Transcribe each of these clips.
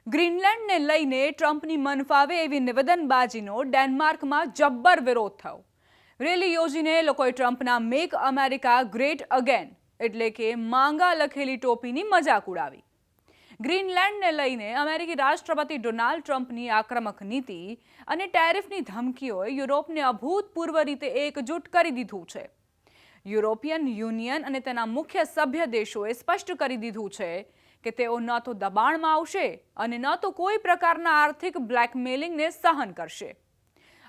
ગ્રીનલેન્ડને લઈને ટ્રમ્પની મનફાવે એવી નિવેદનબાજીનો ડેનમાર્કમાં જબ્બર વિરોધ થયો. રેલી યોજીને લોકોએ ટ્રમ્પના મેક અમેરિકા ગ્રેટ અગેન એટલે કે માંગા લખેલી ટોપીની મજાક ઉડાવી. ગ્રીનલેન્ડને લઈને અમેરિકી રાષ્ટ્રપતિ ડોનાલ્ડ ટ્રમ્પની આક્રમક નીતિ અને ટેરિફની ધમકીઓએ યુરોપને અભૂતપૂર્વ રીતે એકજૂટ કરી દીધું છે. યુરોપિયન યુનિયન અને તેના મુખ્ય સભ્ય દેશોએ સ્પષ્ટ કરી દીધું છે કે તેઓ ન તો દબાણમાં આવશે અને ન તો કોઈ પ્રકારના આર્થિક બ્લેકમેલિંગને સહન કરશે.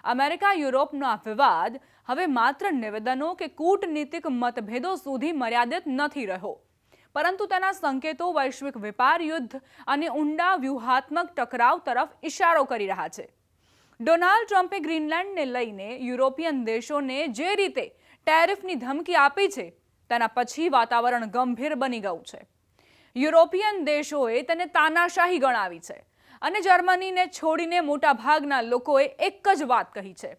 અમેરિકા યુરોપનો આ વિવાદ હવે માત્ર નિવેદનો કે કૂટનીતિક મતભેદો સુધી મર્યાદિત નથી રહ્યો, પરંતુ તેના સંકેતો વૈશ્વિક વેપાર યુદ્ધ અને ઊંડા વ્યૂહાત્મક ટકરાવ તરફ ઇશારો કરી રહ્યા છે. ડોનાલ્ડ ટ્રમ્પે ગ્રીનલેન્ડને લઈને યુરોપિયન દેશોને જે રીતે ટેરિફની ધમકી આપી છે તેના પછી વાતાવરણ ગંભીર બની ગયું છે. યુરોપિયન દેશોએ તેને તાનાશાહી ગણાવી છે અને જર્મનીને છોડીને મોટાભાગના લોકોએ એક જ વાત કહી છે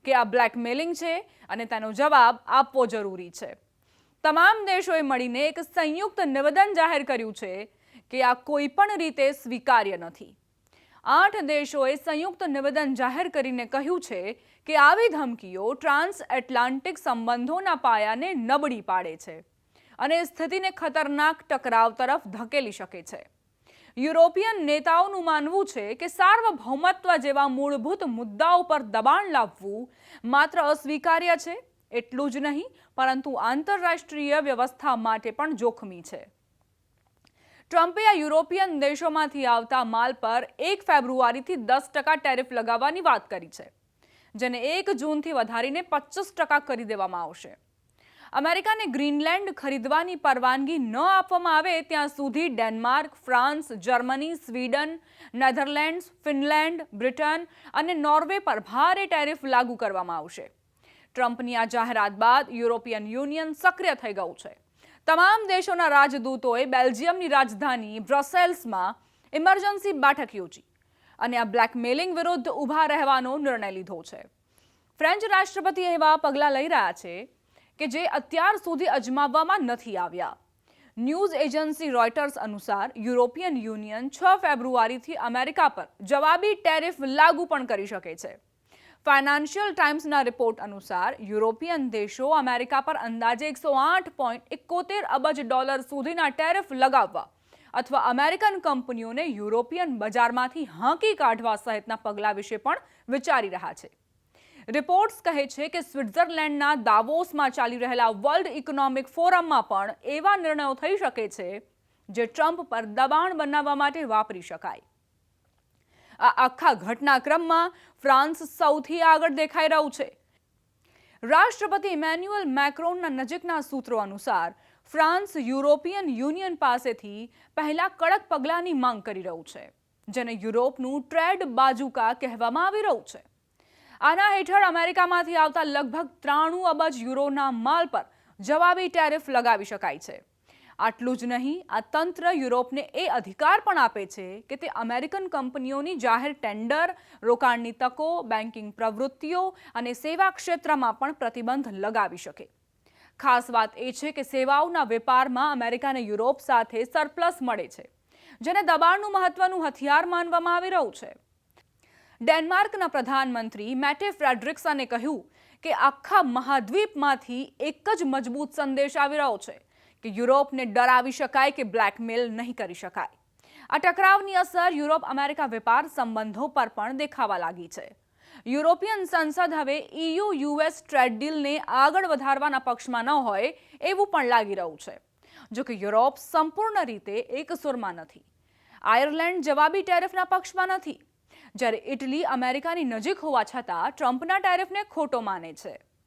કે આ બ્લેકમેલિંગ છે અને તેનો જવાબ આપવો જરૂરી છે. તમામ દેશોએ મળીને એક સંયુક્ત નિવેદન જાહેર કર્યું છે કે આ કોઈ પણ રીતે સ્વીકાર્ય નથી. 8 દેશોએ સંયુક્ત નિવેદન જાહેર કરીને કહ્યું છે કે આવી ધમકીઓ ટ્રાન્સ એટલાન્ટિક સંબંધોના પાયાને નબળી પાડે છે અને સ્થિતિને ખતરનાક ટકરાવ તરફ ધકેલી શકે છે. યુરોપિયન નેતાઓનું માનવું છે કે સાર્વભૌમત્વ જેવા મૂળભૂત મુદ્દાઓ પર દબાણ લાવવું માત્ર અસ્વીકાર્ય છે એટલું જ નહીં, પરંતુ આંતરરાષ્ટ્રીય વ્યવસ્થા માટે પણ જોખમી છે. ટ્રમ્પે આ યુરોપિયન દેશોમાંથી આવતા માલ પર 1 ફેબ્રુઆરીથી 10% ટેરિફ લગાવવાની વાત કરી છે, જેને 1 જૂનથી વધારીને 25% કરી દેવામાં આવશે. અમેરિકાને ગ્રીનલેન્ડ ખરીદવાની પરવાનગી ન આપવામાં આવે ત્યાં સુધી Denmark, France, Germany, Sweden, Netherlands, Finland, Britain અને નોર્વે પર ભારે ટેરિફ લાગુ કરવામાં આવશે. ટ્રમ્પની આ જાહેરાત બાદ યુરોપિયન યુનિયન સક્રિય થઈ ગયું છે. તમામ દેશોના રાજદૂતોએ બેલ્જિયમની રાજધાની બ્રસેલ્સમાં ઇમરજન્સી બેઠક યોજી અને આ બ્લેકમેલિંગ વિરુદ્ધ ઊભા રહેવાનો નિર્ણય લીધો છે. ફ્રેન્ચ રાષ્ટ્રપતિ એવા પગલાં લઈ રહ્યા છે કે જે અત્યાર સુધી અજમાવવામાં નથી આવ્યા. ન્યૂઝ એજન્સી રોયટર્સ અનુસાર યુરોપિયન યુનિયન 6 ફેબ્રુઆરીથી અમેરિકા પર જવાબી ટેરિફ લાગુ પણ કરી શકે છે. ફાઇનાન્શિયલ ટાઈમ્સના રિપોર્ટ અનુસાર યુરોપિયન દેશો અમેરિકા પર અંદાજે $108.71 અબજ સુધીના ટેરિફ લગાવવા અથવા અમેરિકન કંપનીઓને યુરોપિયન બજારમાંથી હાંકી કાઢવા સહિતના પગલાં વિશે પણ વિચારી રહ્યા છે. રિપોર્ટ્સ કહે છે કે સ્વિટ્ઝરલેન્ડના દાવોસમાં ચાલી રહેલા વર્લ્ડ ઇકોનોમિક ફોરમમાં પણ એવા નિર્ણયો થઈ શકે છે જે ટ્રમ્પ પર દબાણ બનાવવા માટે વાપરી શકાય. આ આખા ઘટનાક્રમમાં ફ્રાન્સ સૌથી આગળ દેખાઈ રહ્યું છે. રાષ્ટ્રપતિ ઇમેન્યુઅલ મેક્રોનના નજીકના સૂત્રો અનુસાર ફ્રાન્સ યુરોપિયન યુનિયન પાસેથી પહેલા કડક પગલાંની માંગ કરી રહ્યું છે, જેને યુરોપનું ટ્રેડ બાજુકા કહેવામાં આવી રહ્યું છે. આના હેઠળ અમેરિકામાંથી આવતા લગભગ 93 અબજ યુરોના માલ પર જવાબી ટેરિફ લગાવી શકાય છે. આટલું જ નહીં, આ તંત્ર યુરોપને એ અધિકાર પણ આપે છે કે તે અમેરિકન કંપનીઓની જાહેર ટેન્ડર, રોકાણની તકો, બેન્કિંગ પ્રવૃત્તિઓ અને સેવા ક્ષેત્રમાં પણ પ્રતિબંધ લગાવી શકે. ખાસ વાત એ છે કે સેવાઓના વેપારમાં અમેરિકાને યુરોપ સાથે સરપ્લસ મળે છે, જેને દબાણનું મહત્વનું હથિયાર માનવામાં આવી રહ્યું છે. ડેનમાર્કના પ્રધાનમંત્રી મેટે ફ્રેડરિક્સને કહ્યું કે આખા મહાદ્વીપમાંથી એક જ મજબૂત સંદેશ આવી રહ્યો છે કે યુરોપને ડરાવી શકાય કે બ્લેકમેલ નહીં કરી શકાય. આ ટકરાવની અસર યુરોપ અમેરિકા વેપાર સંબંધો પર પણ દેખાવા લાગી છે. યુરોપિયન સંસદ હવે EU-US ટ્રેડ ડીલને આગળ વધારવાના પક્ષમાં ન હોય એવું પણ લાગી રહ્યું છે. જો કે યુરોપ સંપૂર્ણ રીતે એકસુરમાં નથી. આયર્લેન્ડ જવાબી ટેરિફના પક્ષમાં નથી, જ્યારે ઇટલી અમેરિકાની નજીક હોવા છતાં ટ્રમ્પના ટેરિફને ખોટો માને છે.